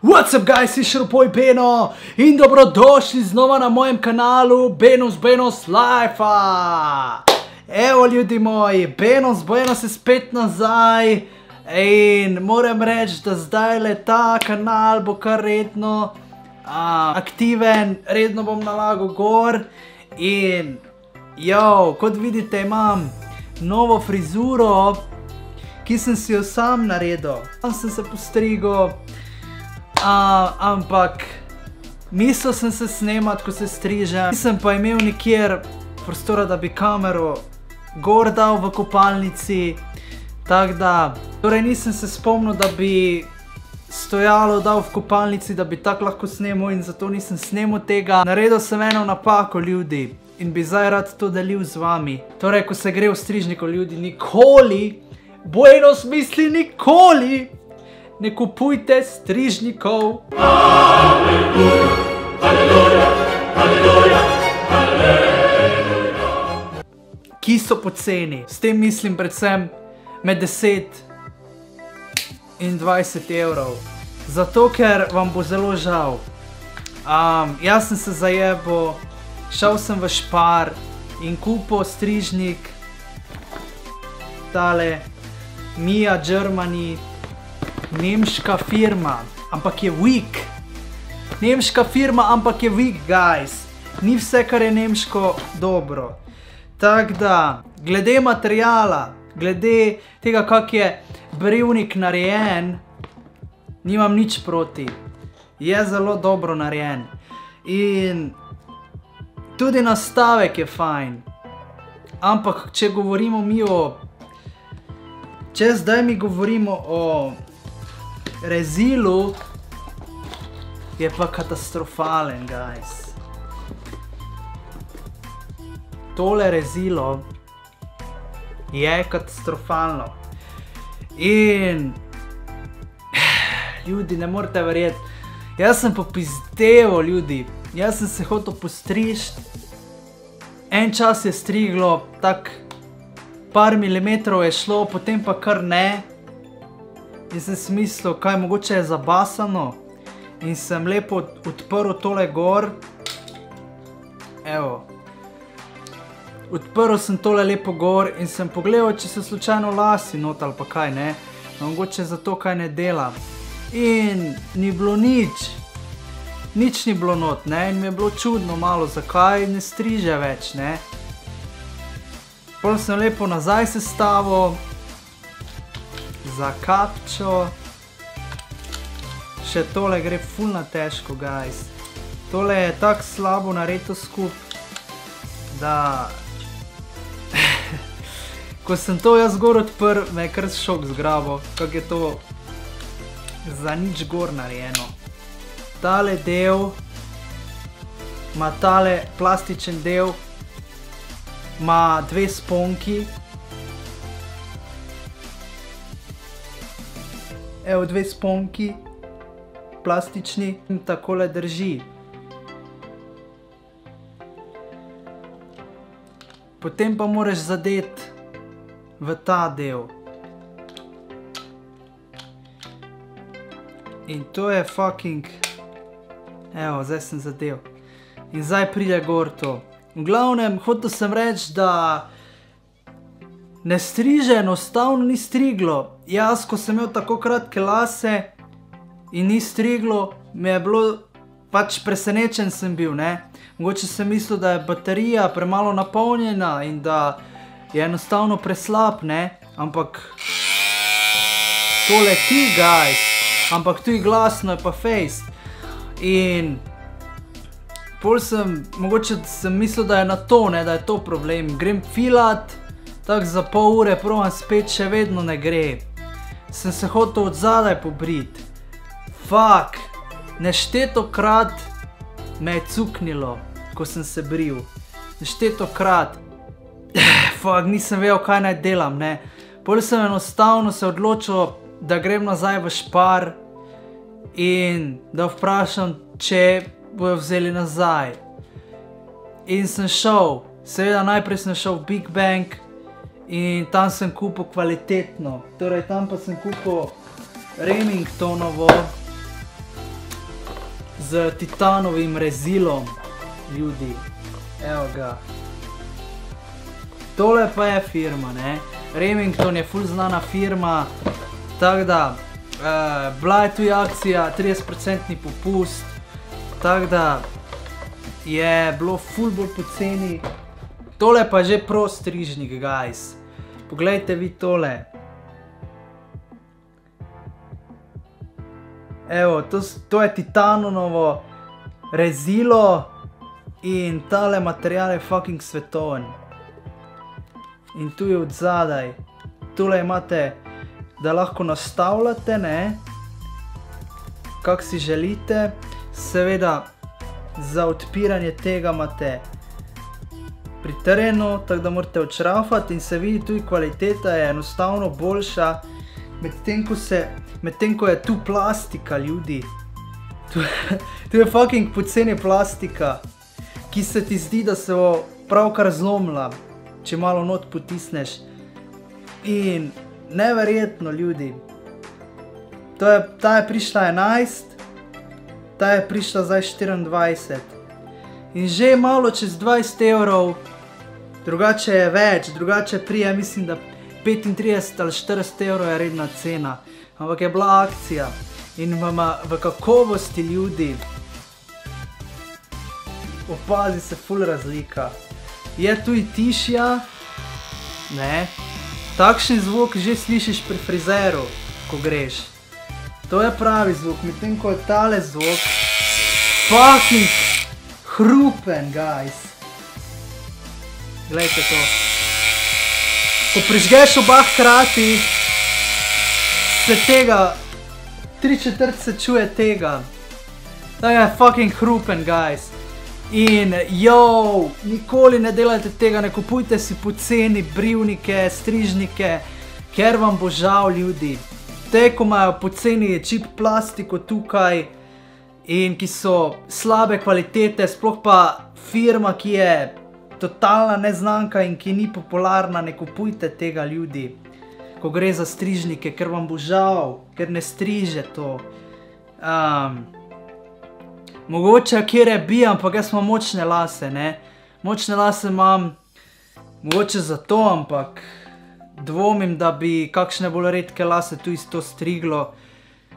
What's up guys, išel poj Beno in dobrodošli znova na mojem kanalu Benos Life-a. Evo ljudi moji, Benos je spet nazaj in moram reči, da zdaj le ta kanal bo kar redno aktiven, redno bom nalagal gor in kot vidite imam novo frizuro, ki sem si jo sam naredil. Sam sem se postrigel. Ampak mislil sem se snemati, ko se strižem. Nisem pa imel nikjer prostora, da bi kamero gor dal v kopalnici. Tako da, torej nisem se spomnil, da bi stojalo dal v kopalnici, da bi tako lahko snemal in zato nisem snemal tega. Naredil sem eno napako ljudi in bi zdaj rad to delil z vami. Torej, ko se gre v strižniku ljudi, nikoli, Benos misli nikoli, ne kupujte strižnikov, ki so poceni. S tem mislim predvsem med 10 in 20 evrov. Zato, ker vam bo zelo žal. Jaz sem se zajebil, šel sem v Spar in kupil strižnik. Tale Mia Germany. Nemška firma, ampak je weak. Nemška firma, ampak je weak, guys. Ni vse, kar je nemško, dobro. Tako da, glede materijala, glede tega, kak je brivnik narejen, nimam nič proti. Je zelo dobro narejen. In tudi nastavek je fajn. Ampak, če govorimo mi o... Če zdaj mi govorimo o rezilu, je pa katastrofalen, guys. Tole rezilo je katastrofalno. In ljudi, ne morete verjeti, jaz sem popizdeval ljudi, jaz sem se hotel postrižiti, en čas je striglo, tak par milimetrov je šlo, potem pa kar ne. In sem si mislil, kaj mogoče je zabasano. In sem lepo odprl tole gor. Evo. Odprl sem tole lepo gor in sem pogledal, če so slučajno lasi not ali pa kaj, ne. Mogoče zato kaj ne dela. In ni bilo nič. Nič ni bilo not, ne. In mi je bilo čudno malo, zakaj ne striže več, ne. Potem sem lepo nazaj sestavil. Za kapčo. Še tole gre ful na težko, guys. Tole je tako slabo nareto skup, da... Ko sem to jaz gor odprl, me je kar šok zgrabil, kak je to za nič gor narejeno. Tale del, ima tale plastičen del, ima dve sponki. Evo, dve sponki, plastični, in takole drži. Potem pa moraš zadeti v ta del. In to je fucking... Evo, zdaj sem zadel. In zdaj pride gor to. V glavnem, hotel sem reči, da ne striže, enostavno ni striglo. Jaz, ko sem imel tako kratke lase in ni striglo, mi je bilo, pač presenečen sem bil, ne. Mogoče sem mislil, da je baterija premalo napolnjena in da je enostavno preslab, ne. Ampak to leti, guys. Ampak tu je glasno, je pa face. In pol sem, mogoče sem mislil, da je na to, ne, da je to problem. Grem filat, tako za pol ure provam spet, še vedno ne gre. Sem se hotel od zadaj pobriti. Fuck, neštetokrat me je cuknilo, ko sem se bril. Neštetokrat. Fuck, nisem vedel, kaj naj delam, ne. Pol sem enostavno se odločil, da grem nazaj v Spar in da vprašam, če bojo vzeli nazaj. In sem šel, seveda najprej sem šel v Big Bang in tam sem kupil kvalitetno. Torej tam pa sem kupil Remingtonovo z titanovim rezilom, ljudi. Evo ga. Tole pa je firma, ne. Remington je ful znana firma, tako da bila je tu akcija 30% popust, tako da je bilo ful bolj poceni. Tole pa je že pro strižnik, guys. Poglejte vi tole. Evo, to je titanovo rezilo in tale material je fucking svetoven. In tu je od zadaj. Tule imate, da lahko nastavljate, ne, kak si želite. Seveda, za odpiranje tega imate pritrjeno, tako da morate odšrafati in se vidi tudi kvaliteta je enostavno boljša, medtem ko je tu plastika, ljudi. Tu je fucking poceni plastika, ki se ti zdi, da se bo pravkar zlomila, če malo not potisneš. In neverjetno, ljudi. Ta je prišla 11, ta je prišla zdaj 24. In že malo čez 20 evrov, drugače je več, drugače prije, mislim, da 35 ali 40 evrov je redna cena. Ampak je bila akcija in v kakovosti, ljudi, opazi se ful razlika. Je tudi tišja, ne, takšen zvok že slišiš pri frizeru, ko greš. To je pravi zvok, medtem ko je tale zvok fucking hrupen, guys. Glejte to. Ko prižgeš oba hkrati, se tega, 3/4 se čuje tega. To je fucking hrupen, guys. In, nikoli ne delajte tega, ne kupujte si poceni brivnike, strižnike, ker vam bo žal, ljudi. Te, ko imajo poceni čip plastiko tukaj in ki so slabe kvalitete, sploh pa firma, ki je totalna neznanka in ki ni popularna, ne kupujte tega, ljudi. Ko gre za strižnike, ker vam bo žal, ker ne striže to. Mogoče kjere bi, ampak jaz imam močne lase, ne. Močne lase imam, mogoče zato, ampak dvomim, da bi kakšne bolj redke lase tu isto striglo.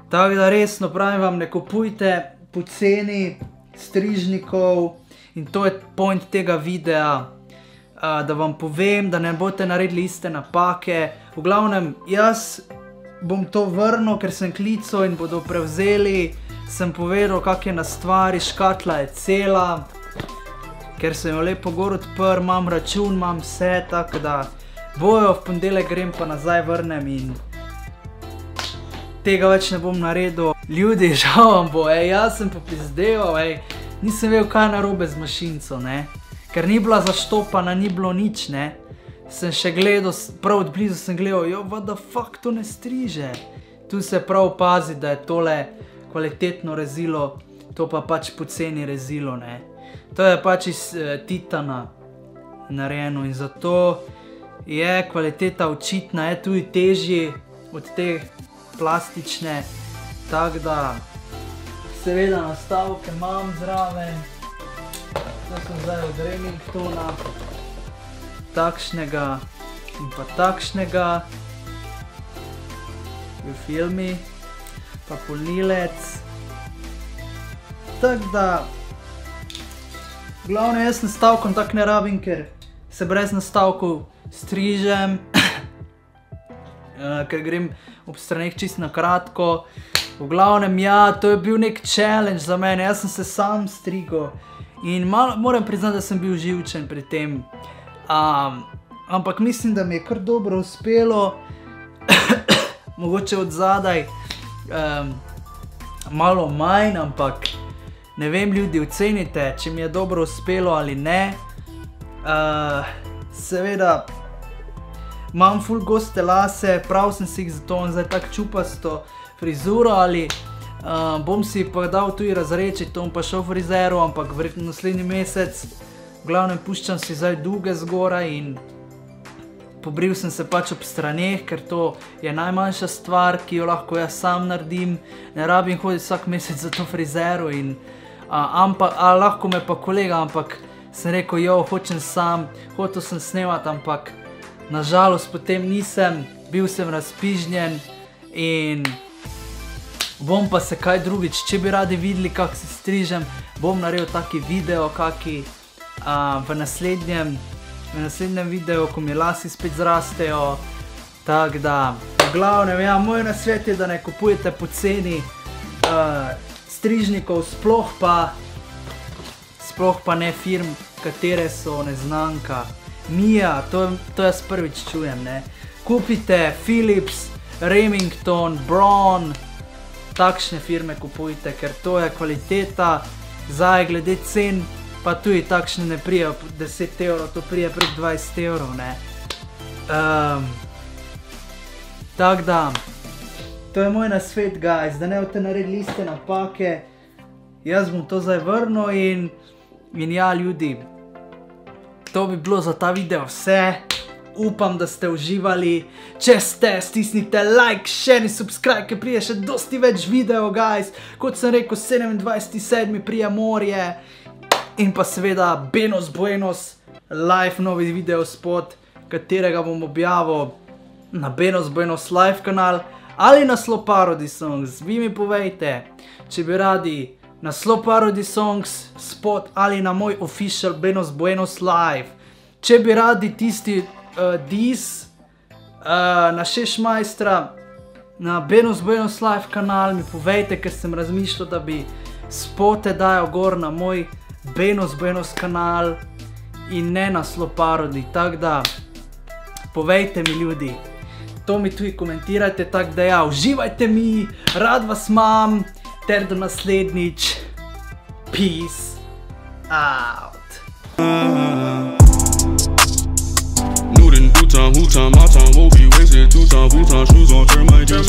Tako da resno pravim vam, ne kupujte poceni strižnikov in to je point tega videa, da vam povem, da ne boste naredili iste napake. V glavnem, jaz bom to vrnil, ker sem klical in bodo prevzeli. Sem povedal, kak je na stvari, škatla je cela, ker sem jo lepo gor odprl, imam račun, imam vse, tako da bojo, v ponedeljek grem pa nazaj vrnem in tega več ne bom naredil. Ljudi, žal vam bo, jaz sem pa pizdeval, nisem vedel, kaj narobe z mašinco, ne, ker ni bila zaštopana, ni bilo nič, ne, sem še gledal, prav od blizu sem gledal, what the fuck, to ne striže. Tu se prav opazi, da je tole kvalitetno rezilo, to pa pač poceni rezilo, ne. To je pač iz titana narejeno in zato je kvaliteta očitna, je tudi težji od te plastične, tako da seveda nastavke imam zraven. To sem zdaj od Remingtona, takšnega in pa takšnega, v filmi. Pa polnilec. Tako da, glavno jaz nastavkom tako ne rabim, ker se brez nastavkov strižem, ker grem ob straneh čisto na kratko. V glavnem, to je bil nek challenge za mene, jaz sem se sam strigel in moram priznati, da sem bil živčen pri tem. Ampak mislim, da mi je kar dobro uspelo, mogoče od zadaj malo manj, ampak ne vem, ljudi, ocenite, če mi je dobro uspelo ali ne. Seveda imam ful goste lase, prav sem si jih zato zdaj tako čupasto frizuro ali bom si pa dal tudi razreči, to bom pa šel frizeru, ampak verjetno naslednji mesec. V glavnem puščam si zdaj duge zgoraj in pobril sem se pač ob straneh, ker to je najmanjša stvar, ki jo lahko jaz sam naredim. Ne rabim hoditi vsak mesec za to frizeru in ampak, lahko me pa kolega, ampak sem rekel, jo, hotel sem snemati, ampak nažalost potem nisem, bil sem razpižnjen in bom pa se kaj drugič, če bi radi videli, kako se strižem, bom naredil taki video, kaki v naslednjem videu, ko mi lasi spet zrastejo, tako da, v glavnem, ja, moj nasvet je, da ne kupujete poceni strižnikov, sploh pa ne firm, katere so neznanka. Mia, to jaz prvič čujem, ne. Kupite Philips, Remington, Braun, takšne firme kupujte, ker to je kvaliteta, zdaj glede cen, pa tudi takšne ne prije 10 evrov, to prije prek 20 evrov, ne. Tako da, to je moj nasvet, guys, da ne boste naredili iste napake, jaz bom to zdaj vrnil in ja, ljudi, to bi bilo za ta video vse. Upam, da ste uživali. Če ste, stisnite like, share in subscribe, ker prije še dosti več video, guys. Kot sem rekel, 27.7. prije morje. In pa seveda Benos Buenos live novi video spot, katerega bom objavil na Benos Buenos live kanal ali na Slow Parody Songs. Vi mi povejte, če bi radi na Slow Parody Songs spot ali na moj official Benos Buenos live. Če bi radi tisti na Šešmajstra na Benos Buenos live kanal, mi povejte, ker sem razmišljal, da bi spote dajal gor na moj Benos Buenos kanal in ne na Slow Parody, tako da povejte mi, ljudi, to mi tudi komentirajte, tako da ja, uživajte mi, rad vas imam, ter do naslednjič, peace out. Who time, my time won't be wasted. 2 time, shoes on, turn my jeans